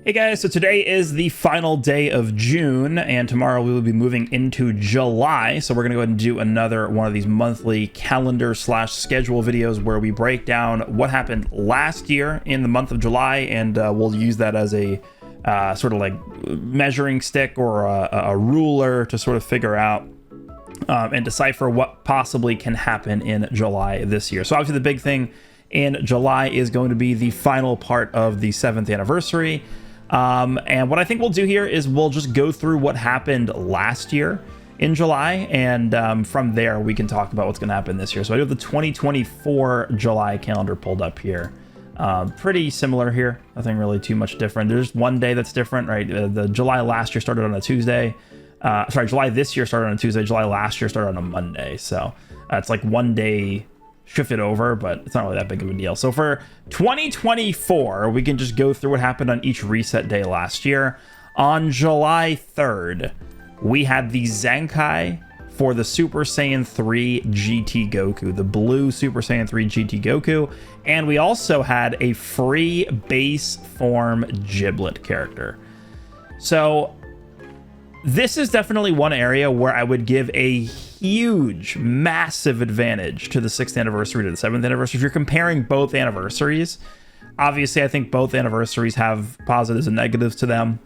Hey guys, so today is the final day of June, and tomorrow we will be moving into July. So we're going to go ahead and do another one of these monthly calendar / schedule videos where we break down what happened last year in the month of July, and we'll use that as a sort of like measuring stick or a ruler to sort of figure out and decipher what possibly can happen in July this year. So obviously the big thing in July is going to be the final part of the 7th anniversary. And what I think we'll do here is we'll just go through what happened last year in July, and from there we can talk about what's going to happen this year. So I do have the 2024 July calendar pulled up here. Pretty similar here, nothing really too much different. There's one day that's different, right? The July last year started on a Tuesday. July this year started on a Tuesday. July last year started on a Monday. So it's like one day shifted over, but it's not really that big of a deal. So for 2024, we can just go through what happened on each reset day last year. On July 3rd, we had the Zenkai for the Super Saiyan 3 GT Goku, the blue Super Saiyan 3 GT Goku, and we also had a free base form Giblet character. So this is definitely one area where I would give a huge, massive advantage to the 6th anniversary to the 7th anniversary. If you're comparing both anniversaries, obviously I think both anniversaries have positives and negatives to them.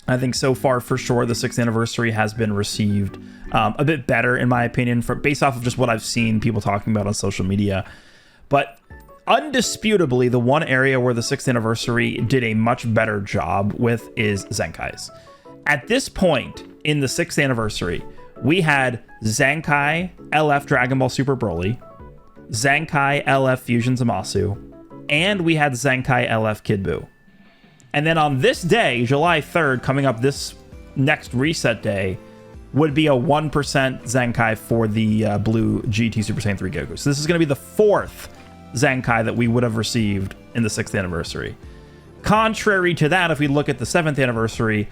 I think so far, for sure, the 6th anniversary has been received a bit better, in my opinion, based off of just what I've seen people talking about on social media. But undisputably, the one area where the 6th anniversary did a much better job with is Zenkais. At this point in the 6th anniversary, we had Zenkai LF Dragon Ball Super Broly, Zenkai LF Fusion Zamasu, and we had Zenkai LF Kid Buu. And then on this day, July 3rd, coming up this next reset day, would be a 1% Zenkai for the blue GT Super Saiyan 3 Goku. So this is going to be the 4th Zenkai that we would have received in the 6th anniversary. Contrary to that, if we look at the 7th anniversary,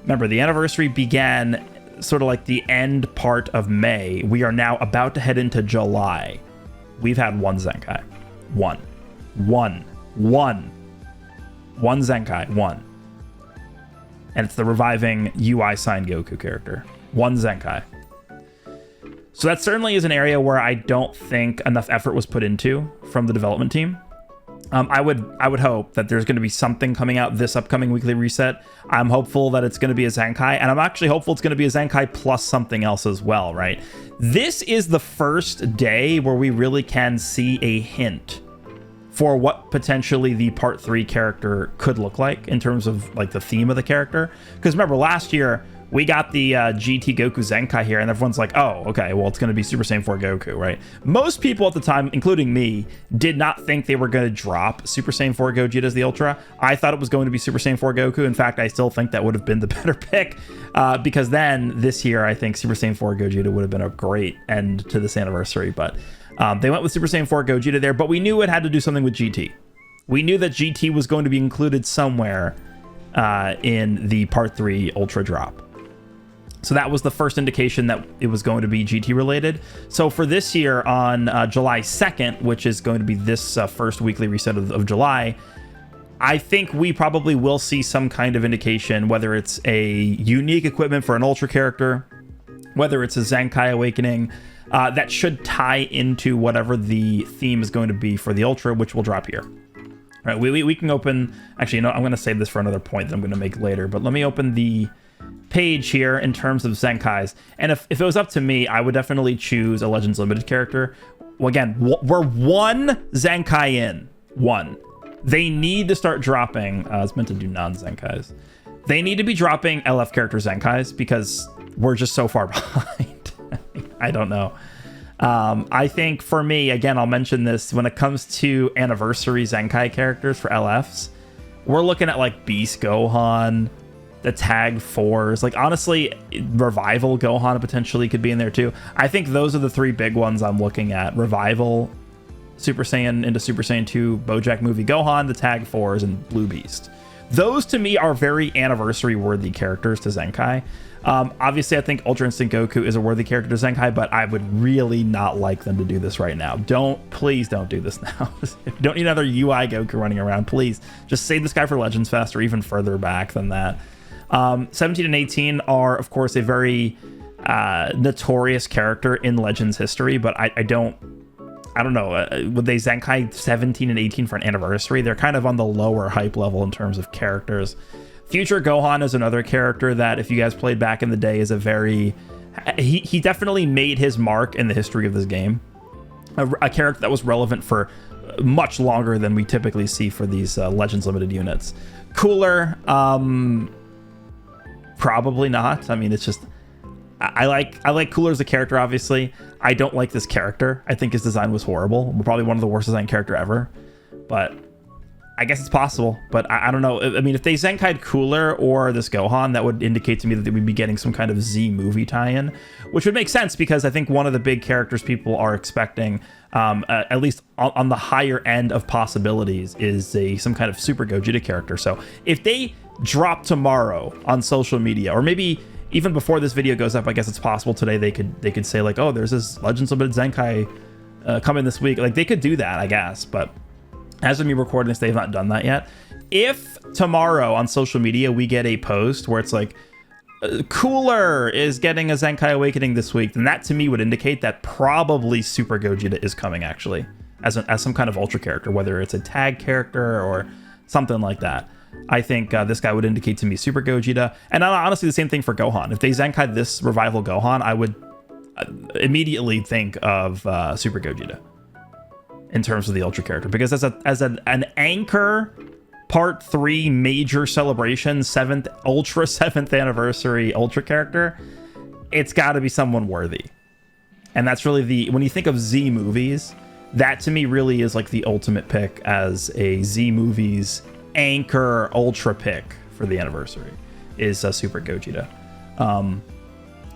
remember, the anniversary began sort of like the end part of May. We are now about to head into July. We've had one Zenkai. One Zenkai. One. And it's the reviving UI signed Goku character. One Zenkai. So that certainly is an area where I don't think enough effort was put into from the development team. I would hope that there's going to be something coming out this upcoming weekly reset. I'm hopeful that it's going to be a Zenkai, and I'm actually hopeful it's going to be a Zenkai plus something else as well, right? This is the first day where we really can see a hint for what potentially the part 3 character could look like in terms of like the theme of the character. Because remember, last year we got the GT Goku Zenkai here, and everyone's like, oh, okay, well, it's going to be Super Saiyan 4 Goku, right? Most people at the time, including me, did not think they were going to drop Super Saiyan 4 Gogeta as the Ultra. I thought it was going to be Super Saiyan 4 Goku. In fact, I still think that would have been the better pick, because then this year, I think Super Saiyan 4 Gogeta would have been a great end to this anniversary, but they went with Super Saiyan 4 Gogeta there, but we knew it had to do something with GT. We knew that GT was going to be included somewhere in the Part 3 Ultra drop. So that was the first indication that it was going to be GT related. So for this year on July 2nd, which is going to be this first weekly reset of July, I think we probably will see some kind of indication, whether it's a unique equipment for an Ultra character, whether it's a Zenkai Awakening, that should tie into whatever the theme is going to be for the Ultra, which will drop here. All right, we can open, actually, you know, I'm going to save this for another point that I'm going to make later, but let me open the page here in terms of Zenkais. And if it was up to me, I would definitely choose a Legends Limited character. Well, again, we're one Zenkai in. One. They need to start dropping, it's meant to do non-Zenkais. They need to be dropping LF character Zenkais because we're just so far behind. I don't know. I think for me, again, I'll mention this, when it comes to anniversary Zenkai characters for LFs, we're looking at like Beast Gohan, the Tag 4s. Like, honestly, Revival Gohan potentially could be in there too. I think those are the 3 big ones I'm looking at. Revival, Super Saiyan into Super Saiyan 2, BoJack Movie Gohan, the Tag 4s, and Blue Beast. those to me are very anniversary worthy characters to Zenkai. Obviously, I think Ultra Instinct Goku is a worthy character to Zenkai, but I would really not like them to do this right now. Please don't do this now. Don't need another UI Goku running around. Please just save this guy for Legends Fest or even further back than that. 17 and 18 are, of course, a very notorious character in Legends history, but I don't know. Would they Zenkai 17 and 18 for an anniversary? They're kind of on the lower hype level in terms of characters. Future Gohan is another character that, if you guys played back in the day, is a very... He definitely made his mark in the history of this game. A character that was relevant for much longer than we typically see for these Legends Limited units. Cooler, probably not. I mean, it's just... I like Cooler as a character, obviously. I don't like this character. I think his design was horrible. Probably one of the worst designed character ever. But I guess it's possible. But I don't know. I mean, if they Zenkai'd Cooler or this Gohan, that would indicate to me that we'd be getting some kind of Z movie tie-in, which would make sense because I think one of the big characters people are expecting, at least on the higher end of possibilities, is some kind of Super Gogeta character. So if they drop tomorrow on social media, or maybe even before this video goes up, I guess it's possible today they could say like, oh, there's this Legends Limited Zenkai coming this week. Like, they could do that, I guess, but as of me recording this, they've not done that yet. If tomorrow on social media we get a post where it's like, Cooler is getting a Zenkai Awakening this week, then that to me would indicate that probably Super Gogeta is coming, actually, as some kind of Ultra character, whether it's a tag character or something like that. I think this guy would indicate to me Super Gogeta. And honestly, the same thing for Gohan. If they Zenkai this Revival Gohan, I would immediately think of Super Gogeta in terms of the Ultra character. Because as an anchor Part 3 major celebration, 7th anniversary Ultra character, it's got to be someone worthy. And that's really when you think of Z movies, that to me really is like the ultimate pick as a Z movies anchor Ultra pick for the anniversary is Super Gogeta.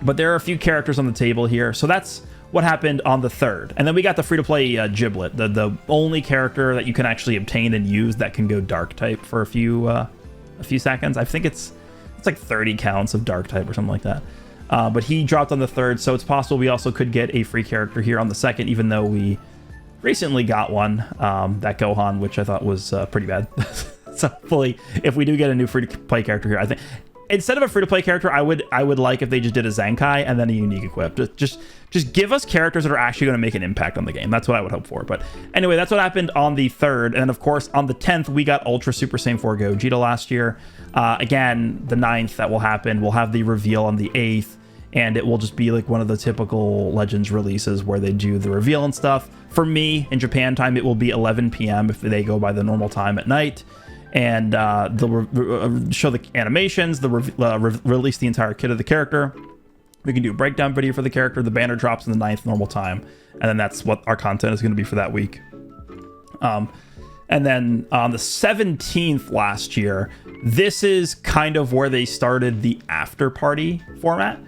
But there are a few characters on the table here, so that's what happened on the 3rd. And then we got the free-to-play Giblet, the only character that you can actually obtain and use that can go dark type for a few seconds. I think it's like 30 counts of dark type or something like that. But he dropped on the 3rd, so it's possible we also could get a free character here on the 2nd, even though we recently got one, that Gohan, which I thought was pretty bad. So hopefully, if we do get a new free-to-play character here, I think instead of a free-to-play character, I would like if they just did a Zenkai and then a unique equip. Just give us characters that are actually going to make an impact on the game. That's what I would hope for. But anyway, that's what happened on the 3rd. And then, of course, on the 10th, we got Ultra Super Saiyan 4 Gogeta last year. Again, the 9th, that will happen. We'll have the reveal on the 8th. And it will just be like one of the typical Legends releases where they do the reveal and stuff. For me, in Japan time, it will be 11 p.m. if they go by the normal time at night. And they'll show the animations, release the entire kit of the character. We can do a breakdown video for the character. The banner drops in the 9th normal time. And then that's what our content is going to be for that week. And then on the 17th last year, this is kind of where they started the after party format.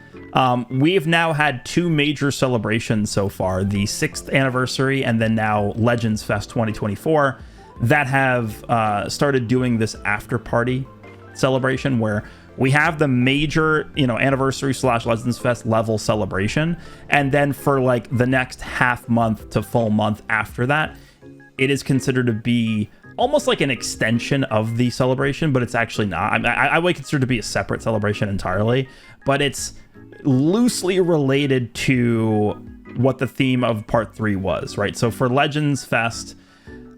We've now had 2 major celebrations so far, the 6th anniversary and then now Legends Fest 2024, that have started doing this after party celebration where we have the major, anniversary / Legends Fest level celebration. And then for like the next half month to full month after that, it is considered to be almost like an extension of the celebration, but it's actually not. I would consider it to be a separate celebration entirely, but it's loosely related to what the theme of Part 3 was, right? So for Legends Fest,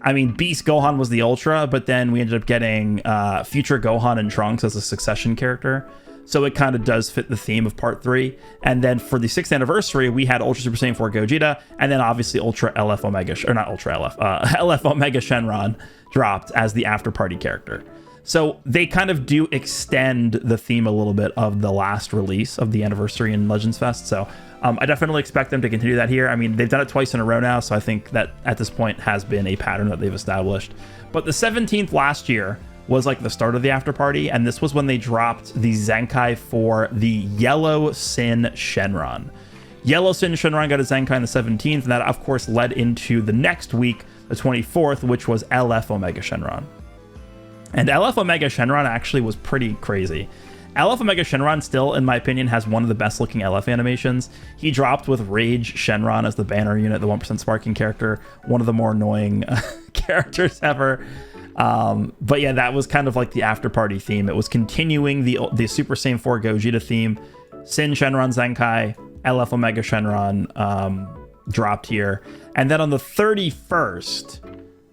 I mean, Beast Gohan was the Ultra, but then we ended up getting Future Gohan and Trunks as a succession character. So it kind of does fit the theme of Part 3. And then for the 6th anniversary, we had Ultra Super Saiyan 4 Gogeta, and then obviously Ultra LF Omega, or not Ultra LF, LF Omega Shenron dropped as the after party character. So they kind of do extend the theme a little bit of the last release of the anniversary in Legends Fest. So I definitely expect them to continue that here. I mean, they've done it twice in a row now, so I think that at this point has been a pattern that they've established. But the 17th last year was like the start of the after party, and this was when they dropped the Zenkai for the Yellow Sin Shenron. Yellow Sin Shenron got a Zenkai on the 17th, and that of course led into the next week, the 24th, which was LF Omega Shenron. And LF Omega Shenron actually was pretty crazy. LF Omega Shenron still, in my opinion, has one of the best looking LF animations. He dropped with Rage Shenron as the banner unit, the 1% sparking character, one of the more annoying characters ever. But yeah, that was kind of like the after party theme. It was continuing the Super Saiyan 4 Gogeta theme. Sin Shenron Zenkai, LF Omega Shenron dropped here. And then on the 31st,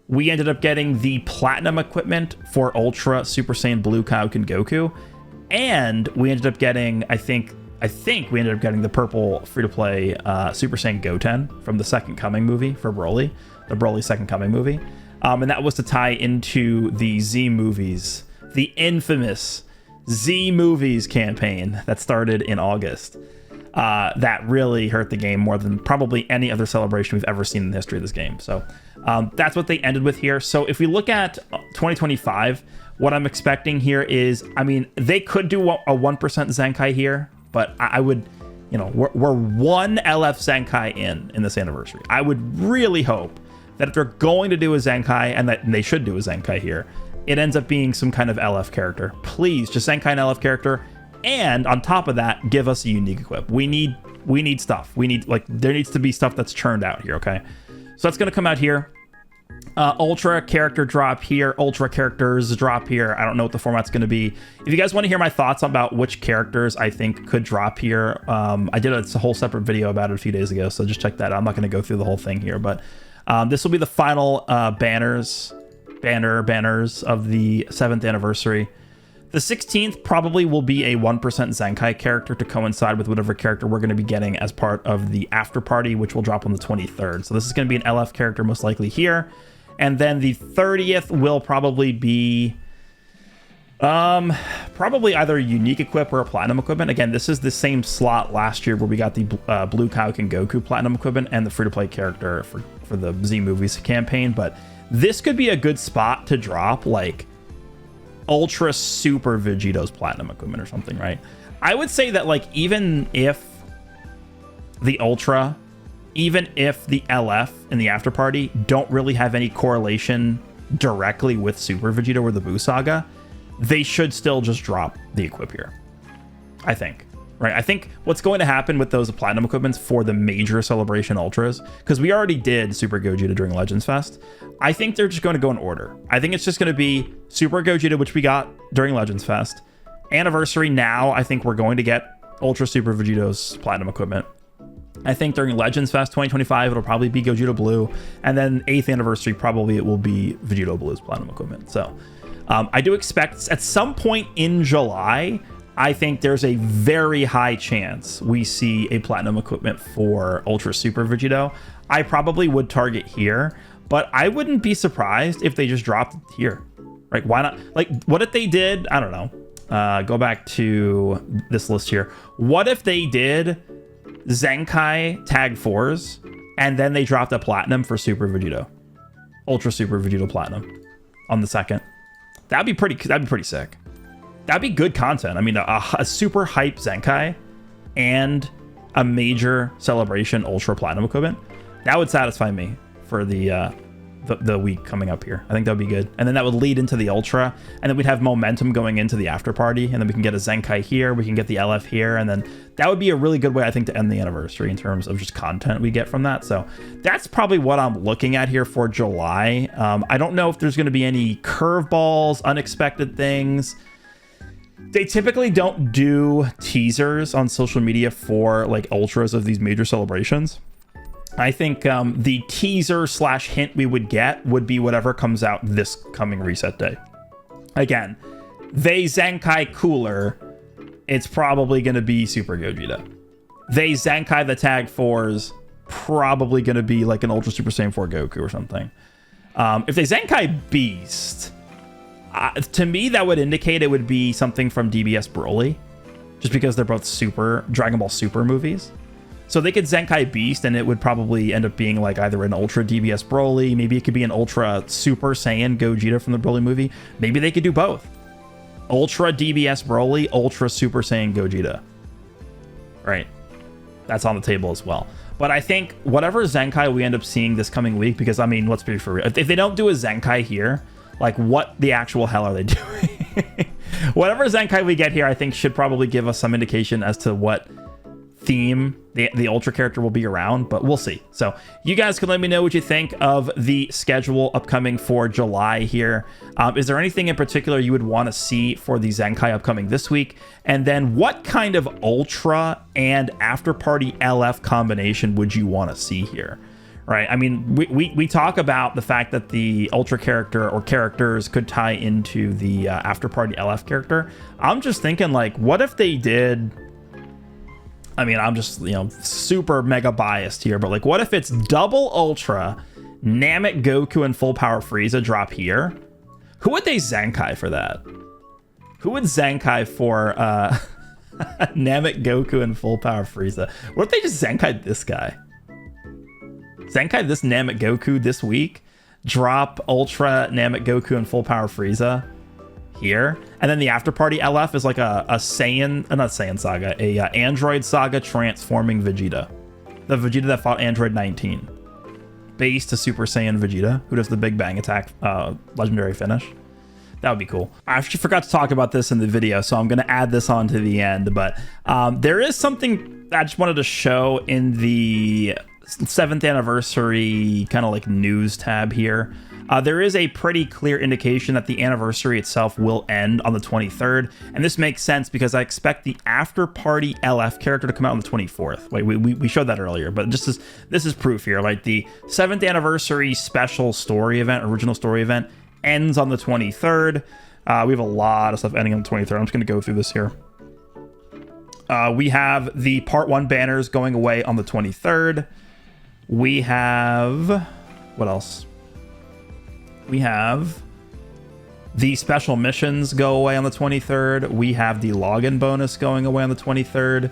we ended up getting the Platinum equipment for Ultra Super Saiyan Blue Kaioken Goku. And we ended up getting, I think we ended up getting the purple free-to-play Super Saiyan Goten from the Second Coming movie for Broly, the Broly Second Coming movie. And that was to tie into the Z movies, the infamous Z movies campaign that started in August. That really hurt the game more than probably any other celebration we've ever seen in the history of this game. So that's what they ended with here. So if we look at 2025, what I'm expecting here is, I mean, they could do a 1% Zenkai here, but I would, you know, we're one LF Zenkai in this anniversary. I would really hope that if they're going to do a Zenkai, and that they should do a Zenkai here, it ends up being some kind of LF character. Please, just Zenkai and LF character. And on top of that, give us a unique equip. We need stuff. We need, like, there needs to be stuff that's churned out here, okay? So that's going to come out here. Ultra character drop here. Ultra characters drop here. I don't know what the format's going to be. If you guys want to hear my thoughts about which characters I think could drop here, I did a whole separate video about it a few days ago, so just check that out. I'm not going to go through the whole thing here, but this will be the final banners of the 7th anniversary. The 16th probably will be a 1% Zenkai character to coincide with whatever character we're going to be getting as part of the after party, which will drop on the 23rd. So this is going to be an LF character most likely here. And then the 30th will probably be probably either a unique equip or a platinum equipment. Again, this is the same slot last year where we got the Blue Kaioken Goku platinum equipment and the free-to-play character for the Z movies campaign. But this could be a good spot to drop, like, Ultra Super Vegeto's platinum equipment or something, right? I would say that, like, even if the Ultra, even if the LF and the after party don't really have any correlation directly with Super Vegeta or the Buu Saga, they should still just drop the equip here, I think, right? I think what's going to happen with those platinum equipments for the major celebration ultras, because we already did Super Gogeta during Legends Fest, I think they're just going to go in order. I think it's just going to be Super Gogeta, which we got during Legends Fest. Anniversary now, I think we're going to get Ultra Super Vegeto's platinum equipment. I think during Legends Fest 2025, it'll probably be Gogeta Blue. And then 8th anniversary, probably it will be Vegito Blue's platinum equipment. So I do expect at some point in July, I think there's a very high chance we see a platinum equipment for Ultra Super Vegito. I probably would target here, but I wouldn't be surprised if they just dropped it here. Right? Why not? Like, what if they did? I don't know. Go back to this list here. What if they did Zenkai Tag 4s and then they dropped a platinum for Super Vegito? Ultra Super Vegito Platinum on the 2nd. That'd be pretty sick. That'd be good content. I mean, a super hype Zenkai and a major celebration Ultra Platinum equipment. That would satisfy me for the week coming up here. I think that would be good. And then that would lead into the Ultra, and then we'd have momentum going into the after party, and then we can get a Zenkai here, we can get the LF here, and then that would be a really good way, I think, to end the anniversary in terms of just content we get from that. So that's probably what I'm looking at here for July. I don't know if there's going to be any curveballs, unexpected things. They typically don't do teasers on social media for like ultras of these major celebrations. I think the teaser / hint we would get would be whatever comes out this coming reset day. Again, they Zenkai cooler, it's probably going to be Super Gogeta. They Zenkai the Tag 4s, probably going to be like an Ultra Super Saiyan 4 Goku or something. If they Zenkai Beast, to me that would indicate it would be something from DBS Broly, just because they're both Super Dragon Ball Super movies. So they could Zenkai Beast, and it would probably end up being like either an Ultra DBS Broly, maybe it could be an Ultra Super Saiyan Gogeta from the Broly movie. Maybe they could do both. Ultra DBS Broly, Ultra Super Saiyan Gogeta. Right. That's on the table as well. But I think whatever Zenkai we end up seeing this coming week, because I mean, let's be for real. If they don't do a Zenkai here, Like, what the actual hell are they doing? Whatever Zenkai we get here, I think should probably give us some indication as to what theme the Ultra character will be around, but we'll see. So you guys can let me know what you think of the schedule upcoming for July here. Is there anything in particular you would want to see for the Zenkai upcoming this week? And then what kind of Ultra and After Party LF combination would you want to see here? Right? I mean, we talk about the fact that the Ultra character or characters could tie into the After Party LF character. I'm just thinking, like, what if they did... I mean, I'm just, you know, super mega biased here, but like, what if it's double Ultra, Namek Goku and full power Frieza drop here? Who would they Zenkai for that? Who would Zenkai for Namek Goku and full power Frieza? What if they just Zenkai this guy? Zenkai this Namek Goku this week, drop Ultra Namek Goku and full power Frieza here, and then the After Party LF is like a Saiyan, not Saiyan Saga, a Android Saga transforming Vegeta, the Vegeta that fought Android 19, base to Super Saiyan Vegeta, who does the Big Bang Attack legendary finish. That would be cool. I actually forgot to talk about this in the video, so I'm going to add this on to the end, but there is something I just wanted to show in the 7th anniversary kind of like news tab here. There is a pretty clear indication that the anniversary itself will end on the 23rd, and this makes sense because I expect the After Party LF character to come out on the 24th. Wait, we showed that earlier, but just this is proof here. Like, the 7th anniversary special story event, original story event, ends on the 23rd. We have a lot of stuff ending on the 23rd. I'm just going to go through this here. We have the Part 1 banners going away on the 23rd. We have... what else? We have the special missions go away on the 23rd. We have the login bonus going away on the 23rd.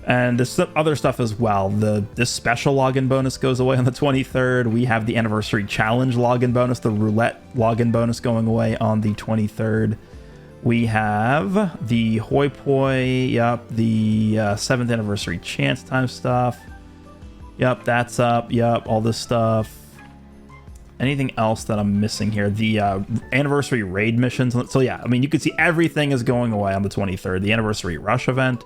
And there's some other stuff as well. This special login bonus goes away on the 23rd. We have the anniversary challenge login bonus, the roulette login bonus going away on the 23rd. We have the Hoi Poi, yep, the 7th anniversary chance time stuff. Yep, that's up, yep, all this stuff. Anything else that I'm missing here? The anniversary raid missions. So yeah, I mean, you can see everything is going away on the 23rd. The anniversary rush event.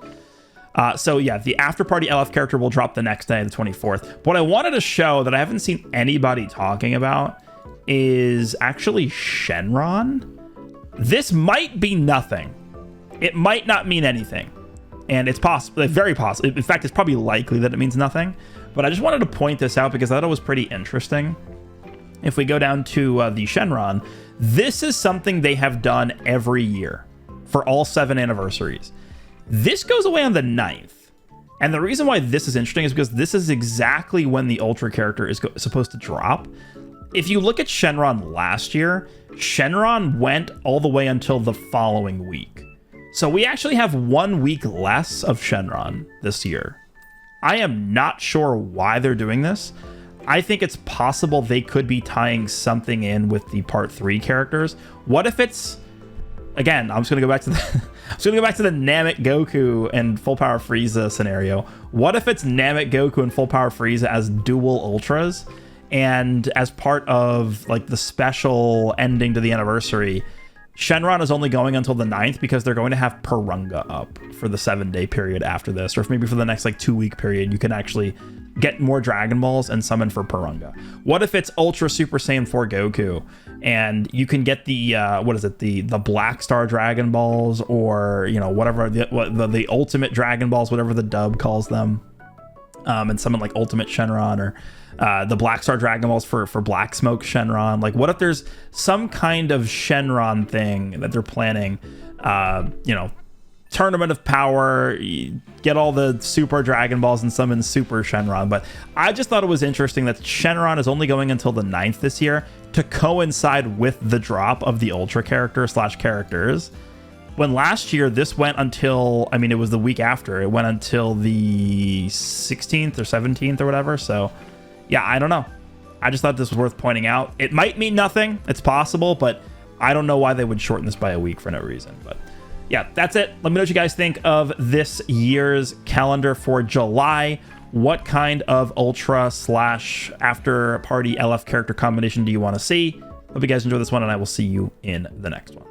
So yeah, the After Party LF character will drop the next day, the 24th. What I wanted to show that I haven't seen anybody talking about is actually Shenron. This might be nothing. It might not mean anything. And it's possible, very possible. In fact, it's probably likely that it means nothing. But I just wanted to point this out because I thought it was pretty interesting. If we go down to the Shenron, this is something they have done every year for all 7 anniversaries. This goes away on the 9th. And the reason why this is interesting is because this is exactly when the Ultra character is supposed to drop. If you look at Shenron last year, Shenron went all the way until the following week. So we actually have 1 week less of Shenron this year. I am not sure why they're doing this. I think it's possible they could be tying something in with the Part 3 characters. What if it's, again, I'm just gonna go back to the Namek Goku and full power Frieza scenario. What if it's Namek Goku and full power Frieza as dual Ultras, and as part of like the special ending to the anniversary, Shenron is only going until the 9th because they're going to have Purunga up for the 7-day period after this, or if maybe for the next like 2-week period, you can actually get more Dragon Balls and summon for Purunga. What if it's Ultra Super Saiyan 4 Goku and you can get the what is it, the Black Star Dragon Balls, or you know, whatever the Ultimate Dragon Balls, whatever the dub calls them, and summon like Ultimate Shenron, or the Black Star Dragon Balls for Black Smoke Shenron. Like, what if there's some kind of Shenron thing that they're planning, you know, Tournament of Power, get all the Super Dragon Balls and summon Super Shenron. But I just thought it was interesting that Shenron is only going until the 9th this year to coincide with the drop of the Ultra character / characters. When last year this went until, I mean, it was the week after. It went until the 16th or 17th or whatever. So yeah, I don't know. I just thought this was worth pointing out. It might mean nothing. It's possible, but I don't know why they would shorten this by a week for no reason. But yeah, that's it. Let me know what you guys think of this year's calendar for July. What kind of Ultra / After Party LF character combination do you want to see? Hope you guys enjoy this one, and I will see you in the next one.